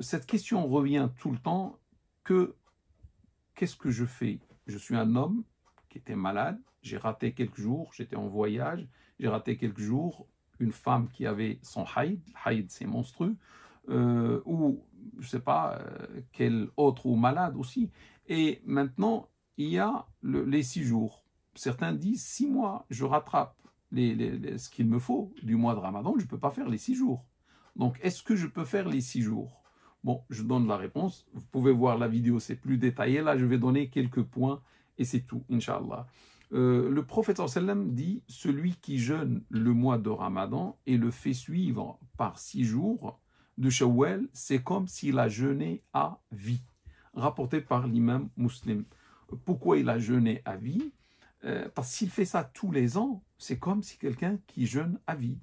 cette question revient tout le temps qu'est-ce que je fais? Je suis un homme qui était malade, j'ai raté quelques jours, j'étais en voyage, j'ai raté quelques jours, une femme qui avait son haïd c'est monstrueux, ou je ne sais pas, quel autre, ou malade aussi. Et maintenant, il y a les 6 jours. Certains disent 6 mois, je rattrape ce qu'il me faut du mois de Ramadan, je ne peux pas faire les 6 jours. Donc, est-ce que je peux faire les 6 jours? Bon, je donne la réponse. Vous pouvez voir la vidéo, c'est plus détaillé. Là, je vais donner quelques points et c'est tout, Inch'Allah. Le prophète sallam dit « Celui qui jeûne le mois de Ramadan et le fait suivre par 6 jours de Shawwal, c'est comme s'il a jeûné à vie. » Rapporté par l'imam Muslim. Pourquoi il a jeûné à vie? Parce qu'il fait ça tous les ans, c'est comme si quelqu'un qui jeûne à vie.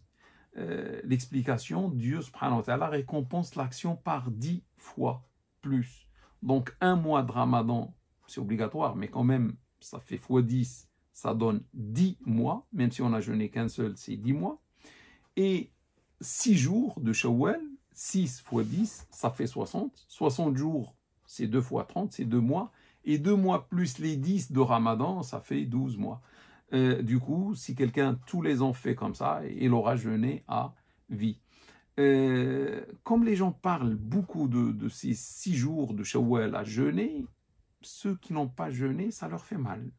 L'explication, Dieu subhanahu wa ta'ala récompense l'action par 10 fois plus. Donc un mois de Ramadan, c'est obligatoire, mais quand même, ça fait fois 10, ça donne 10 mois, même si on a jeûné qu'un seul, c'est 10 mois. Et 6 jours de Shawwal, 6 fois 10, ça fait 60. 60 jours, c'est 2 fois 30, c'est 2 mois. Et 2 mois plus les 10 de Ramadan, ça fait 12 mois. Du coup, si quelqu'un tous les ans fait comme ça, il aura jeûné à vie. Comme les gens parlent beaucoup de ces 6 jours de Shawwal à jeûner, ceux qui n'ont pas jeûné, ça leur fait mal.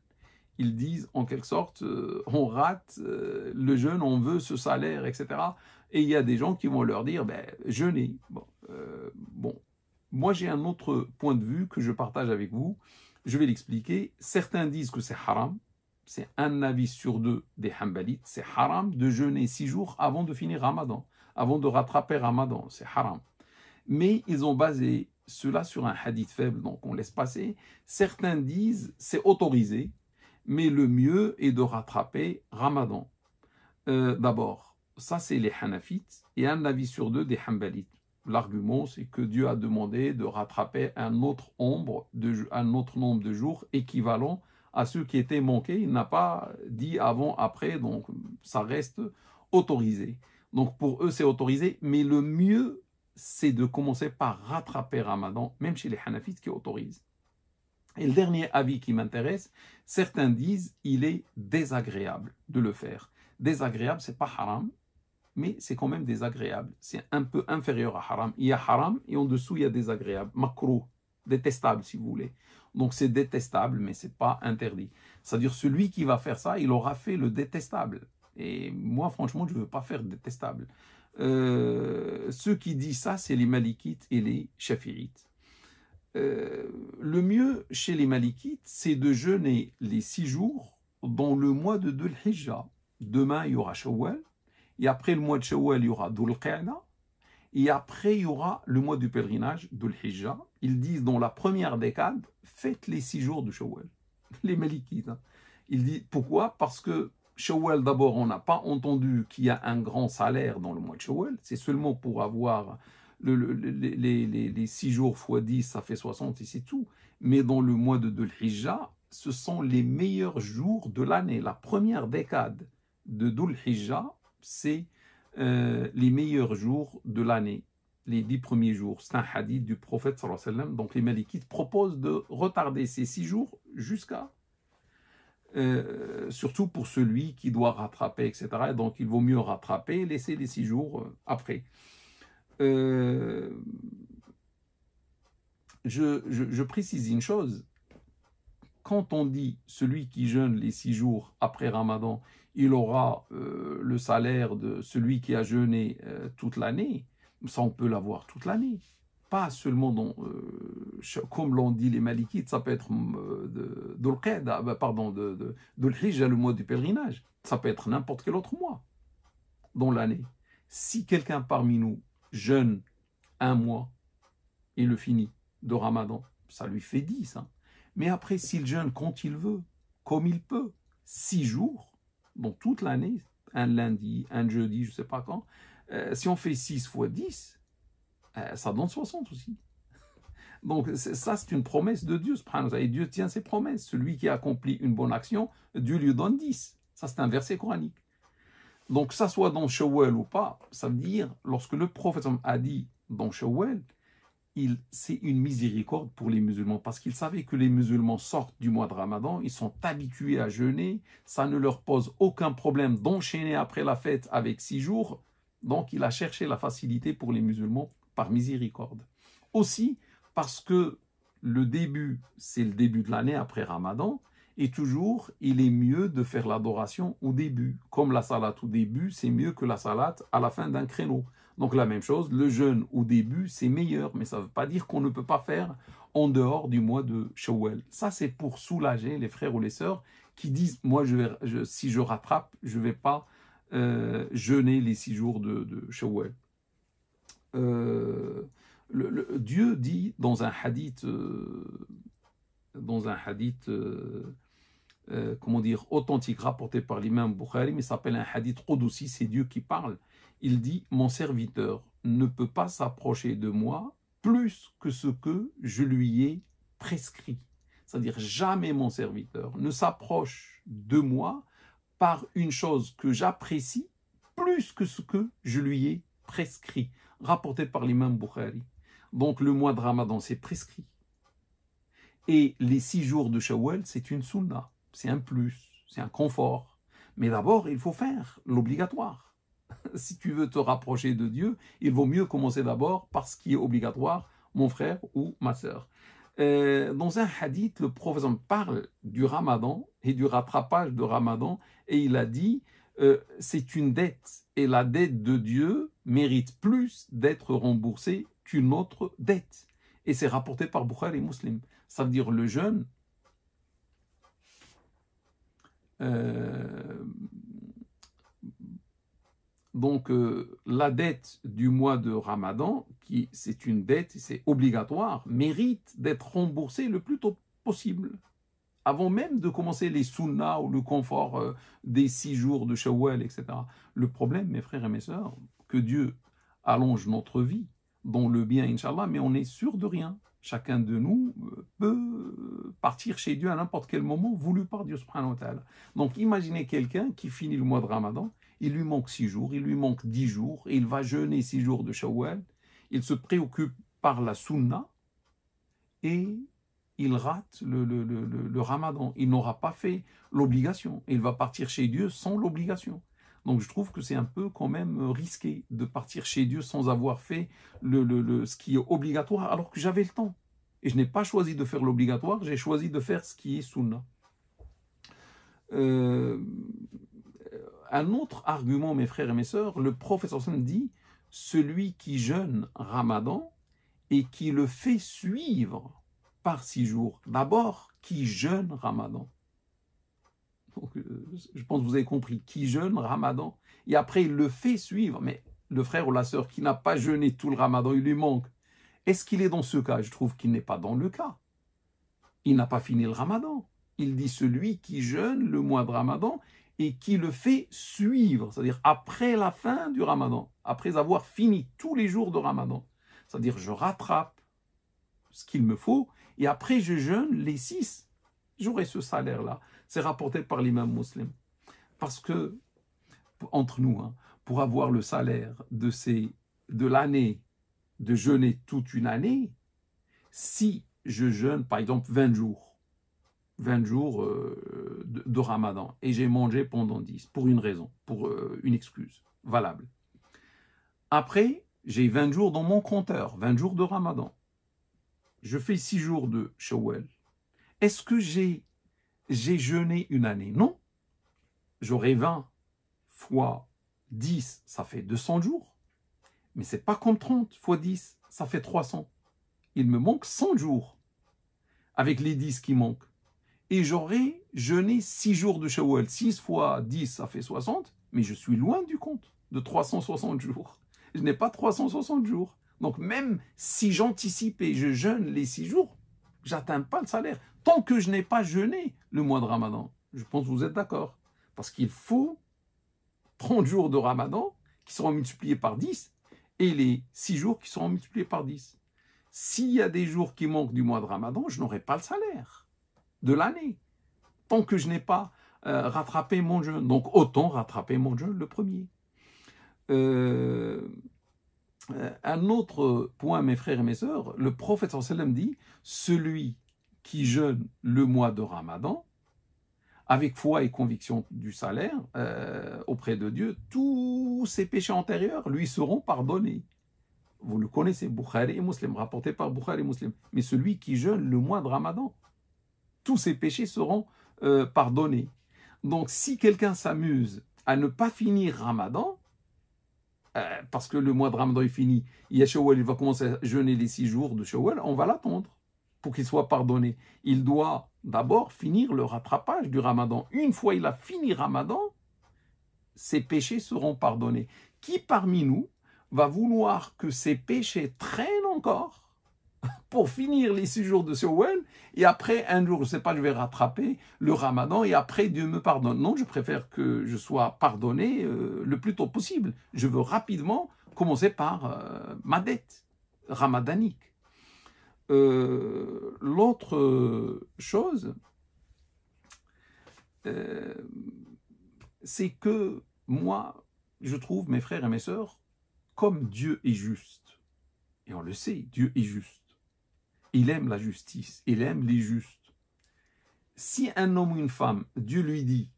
Ils disent en quelque sorte, on rate le jeûne, on veut ce salaire, etc. Et il y a des gens qui vont leur dire, ben, jeûnez. Bon, moi j'ai un autre point de vue que je partage avec vous. Je vais l'expliquer. Certains disent que c'est haram. C'est un avis sur 2 des Hanbalites. C'est haram de jeûner 6 jours avant de finir Ramadan, avant de rattraper Ramadan. C'est haram. Mais ils ont basé cela sur un hadith faible, donc on laisse passer. Certains disent c'est autorisé, mais le mieux est de rattraper Ramadan. D'abord, ça c'est les Hanafites, et un avis sur 2 des Hanbalites. L'argument, c'est que Dieu a demandé de rattraper un autre nombre de jours équivalent à ceux qui étaient manqués. Il n'a pas dit avant, après, donc ça reste autorisé. Donc pour eux, c'est autorisé, mais le mieux, c'est de commencer par rattraper Ramadan, même chez les Hanafites qui autorisent. Et le dernier avis qui m'intéresse, certains disent il est désagréable de le faire. Désagréable, c'est pas haram, mais c'est quand même désagréable. C'est un peu inférieur à haram. Il y a haram et en dessous, il y a désagréable. Makrouh, détestable si vous voulez. Donc c'est détestable, mais c'est pas interdit. C'est-à-dire celui qui va faire ça, il aura fait le détestable. Et moi, franchement, je ne veux pas faire détestable. Ceux qui disent ça, c'est les Malikites et les Shafi'ites. Le mieux chez les Malikites, c'est de jeûner les 6 jours dans le mois de Dhul Hijjah. Demain, il y aura Shawwal. Et après le mois de Shawwal, il y aura Dhul Qa'da. Et après, il y aura le mois du pèlerinage, Dhul Hijjah. Ils disent dans la première décade, faites les 6 jours de Shawwal. Les Malikites. Hein. Ils disent pourquoi? Parce que Shawwal, d'abord, on n'a pas entendu qu'il y a un grand salaire dans le mois de Shawwal. C'est seulement pour avoir les 6 jours x 10, ça fait 60 et c'est tout. Mais dans le mois de Dhul Hijjah, ce sont les meilleurs jours de l'année. La première décade de Dhul Hijjah, c'est les meilleurs jours de l'année, les 10 premiers jours. C'est un hadith du prophète sallallahu alayhi wa sallam. Donc les Malikites proposent de retarder ces 6 jours jusqu'à surtout pour celui qui doit rattraper, etc. Donc il vaut mieux rattraper et laisser les 6 jours après. Je précise une chose. Quand on dit celui qui jeûne les 6 jours après Ramadan, il aura le salaire de celui qui a jeûné toute l'année, ça on peut l'avoir toute l'année. Pas seulement dans, comme l'ont dit les Malikites, ça peut être Dhul Qa'da, pardon, Dhul Hijjah, le mois du pèlerinage. Ça peut être n'importe quel autre mois dans l'année. Si quelqu'un parmi nous jeûne un mois et le finit de Ramadan, ça lui fait 10. Hein. Mais après, s'il jeûne quand il veut, comme il peut, 6 jours, dans toute l'année, un lundi, un jeudi, je ne sais pas quand, si on fait 6 fois 10, ça donne 60 aussi. Donc ça, c'est une promesse de Dieu, et Dieu tient ses promesses. Celui qui accomplit une bonne action, Dieu lui donne 10. Ça, c'est un verset coranique. Donc, que ça soit dans Shawwal ou pas, ça veut dire, lorsque le prophète a dit dans Shawwal, c'est une miséricorde pour les musulmans, parce qu'il savait que les musulmans sortent du mois de Ramadan, ils sont habitués à jeûner, ça ne leur pose aucun problème d'enchaîner après la fête avec 6 jours, donc il a cherché la facilité pour les musulmans par miséricorde. Aussi parce que le début, c'est le début de l'année après Ramadan, et toujours, il est mieux de faire l'adoration au début. Comme la salat au début, c'est mieux que la salat à la fin d'un créneau. Donc la même chose, le jeûne au début, c'est meilleur, mais ça ne veut pas dire qu'on ne peut pas faire en dehors du mois de Shawwal. Ça, c'est pour soulager les frères ou les sœurs qui disent, moi, si je rattrape, je ne vais pas jeûner les 6 jours de Shawwal. Dieu dit dans un hadith, comment dire, authentique rapporté par l'imam Bukhari, mais s'appelle un hadith Qudusi, c'est Dieu qui parle. Il dit, mon serviteur ne peut pas s'approcher de moi plus que ce que je lui ai prescrit. C'est-à-dire, jamais mon serviteur ne s'approche de moi par une chose que j'apprécie plus que ce que je lui ai prescrit. Rapporté par l'imam Bukhari. Donc, le mois de Ramadan, c'est prescrit. Et les 6 jours de Shawwal, c'est une sunna, c'est un plus, c'est un confort. Mais d'abord, il faut faire l'obligatoire. Si tu veux te rapprocher de Dieu, il vaut mieux commencer d'abord par ce qui est obligatoire, mon frère ou ma sœur. Dans un hadith, le prophète parle du Ramadan et du rattrapage de Ramadan, et il a dit, c'est une dette, et la dette de Dieu mérite plus d'être remboursée qu'une autre dette. Et c'est rapporté par Bukhari et Muslim. Ça veut dire le jeûne, la dette du mois de Ramadan, qui c'est une dette, c'est obligatoire, mérite d'être remboursée le plus tôt possible, avant même de commencer les sunnas ou le confort des 6 jours de Shawwal, etc. Le problème, mes frères et mes sœurs, que Dieu allonge notre vie dans le bien, Inch'Allah, mais on est sûr de rien. Chacun de nous peut partir chez Dieu à n'importe quel moment, voulu par Dieu subhanahu wa ta'ala. Donc imaginez quelqu'un qui finit le mois de Ramadan, il lui manque 6 jours, il lui manque 10 jours, et il va jeûner 6 jours de Shawwal, il se préoccupe par la sunna, et il rate le Ramadan. Il n'aura pas fait l'obligation, il va partir chez Dieu sans l'obligation. Donc je trouve que c'est un peu quand même risqué de partir chez Dieu sans avoir fait ce qui est obligatoire, alors que j'avais le temps. Et je n'ai pas choisi de faire l'obligatoire, j'ai choisi de faire ce qui est sunna. Un autre argument, mes frères et mes sœurs, le prophète dit, celui qui jeûne Ramadan et qui le fait suivre par 6 jours, d'abord, qui jeûne Ramadan. Donc, je pense que vous avez compris, qui jeûne Ramadan, et après il le fait suivre, mais le frère ou la sœur qui n'a pas jeûné tout le Ramadan, il lui manque. Est-ce qu'il est dans ce cas? Je trouve qu'il n'est pas dans le cas. Il n'a pas fini le Ramadan. Il dit celui qui jeûne le mois de Ramadan et qui le fait suivre, c'est-à-dire après la fin du Ramadan, après avoir fini tous les jours de Ramadan. C'est-à-dire je rattrape ce qu'il me faut et après je jeûne les 6. J'aurai ce salaire-là. C'est rapporté par l'imam Muslim. Parce que, entre nous, pour avoir le salaire de l'année, de jeûner toute une année, si je jeûne, par exemple, 20 jours de Ramadan, et j'ai mangé pendant 10, pour une raison, pour une excuse valable. Après, j'ai 20 jours dans mon compteur, 20 jours de Ramadan. Je fais 6 jours de Shawwal. Est-ce que j'ai jeûné une année? Non. J'aurai 20 fois 10, ça fait 200 jours. Mais ce n'est pas comme 30 fois 10, ça fait 300. Il me manque 100 jours avec les 10 qui manquent. Et j'aurai jeûné 6 jours de Shawwal. 6 fois 10, ça fait 60, mais je suis loin du compte de 360 jours. Je n'ai pas 360 jours. Donc même si j'anticipe et je jeûne les 6 jours, je n'atteins pas le salaire. Tant que je n'ai pas jeûné le mois de Ramadan. Je pense que vous êtes d'accord. Parce qu'il faut 30 jours de Ramadan qui seront multipliés par 10 et les 6 jours qui seront multipliés par 10. S'il y a des jours qui manquent du mois de Ramadan, je n'aurai pas le salaire de l'année. Tant que je n'ai pas rattrapé mon jeûne. Donc autant rattraper mon jeûne le premier. Un autre point, mes frères et mes sœurs, le prophète sallallahu alayhi wa sallam dit, celui qui jeûne le mois de Ramadan, avec foi et conviction du salaire auprès de Dieu, tous ses péchés antérieurs lui seront pardonnés. Vous le connaissez, Bukhari et Muslim, rapporté par Bukhari et Muslim. Mais celui qui jeûne le mois de Ramadan, tous ses péchés seront pardonnés. Donc si quelqu'un s'amuse à ne pas finir Ramadan, parce que le mois de Ramadan est fini, il y a Shawwal, il va commencer à jeûner les 6 jours de Shawwal, on va l'attendre pour qu'il soit pardonné. Il doit d'abord finir le rattrapage du Ramadan. Une fois il a fini Ramadan, ses péchés seront pardonnés. Qui parmi nous va vouloir que ses péchés traînent encore pour finir les 6 jours de Shawwal, et après un jour, je ne sais pas, je vais rattraper le Ramadan, et après Dieu me pardonne. Non, je préfère que je sois pardonné le plus tôt possible. Je veux rapidement commencer par ma dette ramadanique. L'autre chose, c'est que moi, je trouve, mes frères et mes sœurs, comme Dieu est juste, et on le sait, Dieu est juste, il aime la justice, il aime les justes. Si un homme ou une femme, Dieu lui dit,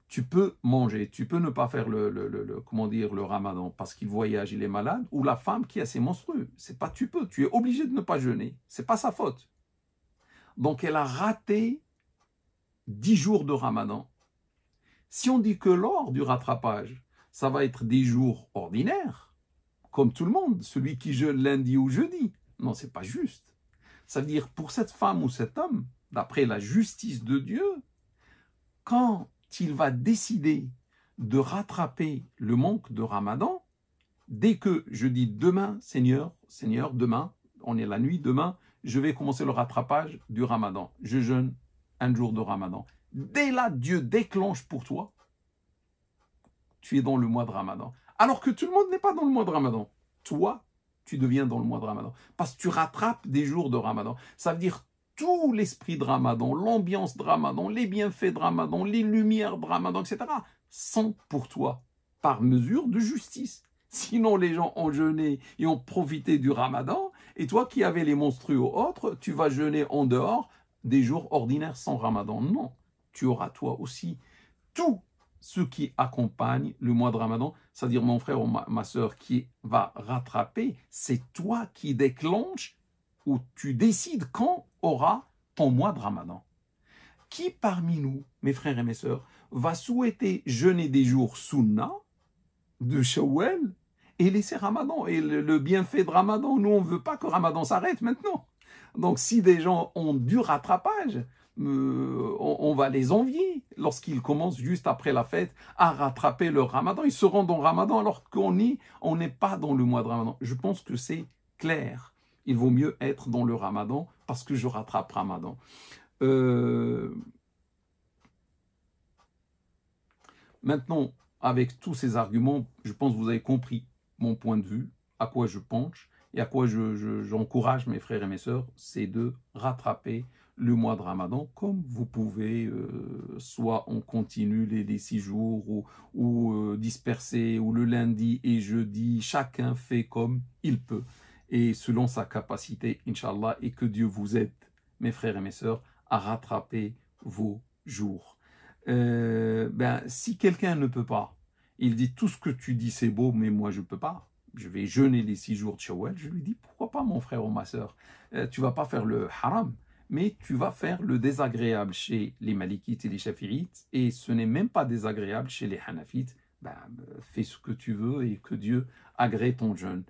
tu peux manger, tu peux ne pas faire le Ramadan parce qu'il voyage, il est malade, ou la femme qui a ses menstrues, c'est pas tu peux, tu es obligé de ne pas jeûner, c'est pas sa faute. Donc elle a raté 10 jours de Ramadan. Si on dit que lors du rattrapage, ça va être des jours ordinaires, comme tout le monde, celui qui jeûne lundi ou jeudi, non, c'est pas juste. Ça veut dire pour cette femme ou cet homme, d'après la justice de Dieu, quand il va décider de rattraper le manque de Ramadan, dès que je dis demain, Seigneur, demain, on est la nuit, demain, je vais commencer le rattrapage du Ramadan. Je jeûne un jour de Ramadan. Dès là, Dieu déclenche pour toi, tu es dans le mois de Ramadan. Alors que tout le monde n'est pas dans le mois de Ramadan. Toi, tu deviens dans le mois de Ramadan. Parce que tu rattrapes des jours de Ramadan. Ça veut dire tout l'esprit de Ramadan, l'ambiance de Ramadan, les bienfaits de Ramadan, les lumières de Ramadan, etc. sont pour toi, par mesure de justice. Sinon, les gens ont jeûné et ont profité du Ramadan, et toi qui avais les monstrueux ou autres, tu vas jeûner en dehors des jours ordinaires sans Ramadan. Non, tu auras toi aussi tout ce qui accompagne le mois de Ramadan, c'est-à-dire mon frère ou ma soeur qui va rattraper, c'est toi qui déclenche ou tu décides quand aura ton mois de Ramadan. Qui parmi nous, mes frères et mes sœurs, va souhaiter jeûner des jours sunna de Shawwal et laisser Ramadan et le bienfait de Ramadan? Nous, on ne veut pas que Ramadan s'arrête maintenant. Donc si des gens ont du rattrapage, on va les envier lorsqu'ils commencent juste après la fête à rattraper leur Ramadan. Ils seront dans le Ramadan alors qu'on n'est pas dans le mois de Ramadan. Je pense que c'est clair. Il vaut mieux être dans le Ramadan parce que je rattrape Ramadan. Maintenant, avec tous ces arguments, je pense que vous avez compris mon point de vue, à quoi je penche et à quoi j'encourage mes frères et mes sœurs, c'est de rattraper le mois de Ramadan, comme vous pouvez, soit on continue les 6 jours, ou disperser, ou le lundi et jeudi, chacun fait comme il peut, et selon sa capacité, Inch'Allah, et que Dieu vous aide, mes frères et mes sœurs, à rattraper vos jours. Si quelqu'un ne peut pas, il dit tout ce que tu dis c'est beau, mais moi je ne peux pas, je vais jeûner les 6 jours de Shawwal, je lui dis pourquoi pas mon frère ou ma sœur, tu ne vas pas faire le haram, mais tu vas faire le désagréable chez les Malikites et les Shafi'ites, et ce n'est même pas désagréable chez les Hanafites. Fais ce que tu veux et que Dieu agrée ton jeûne.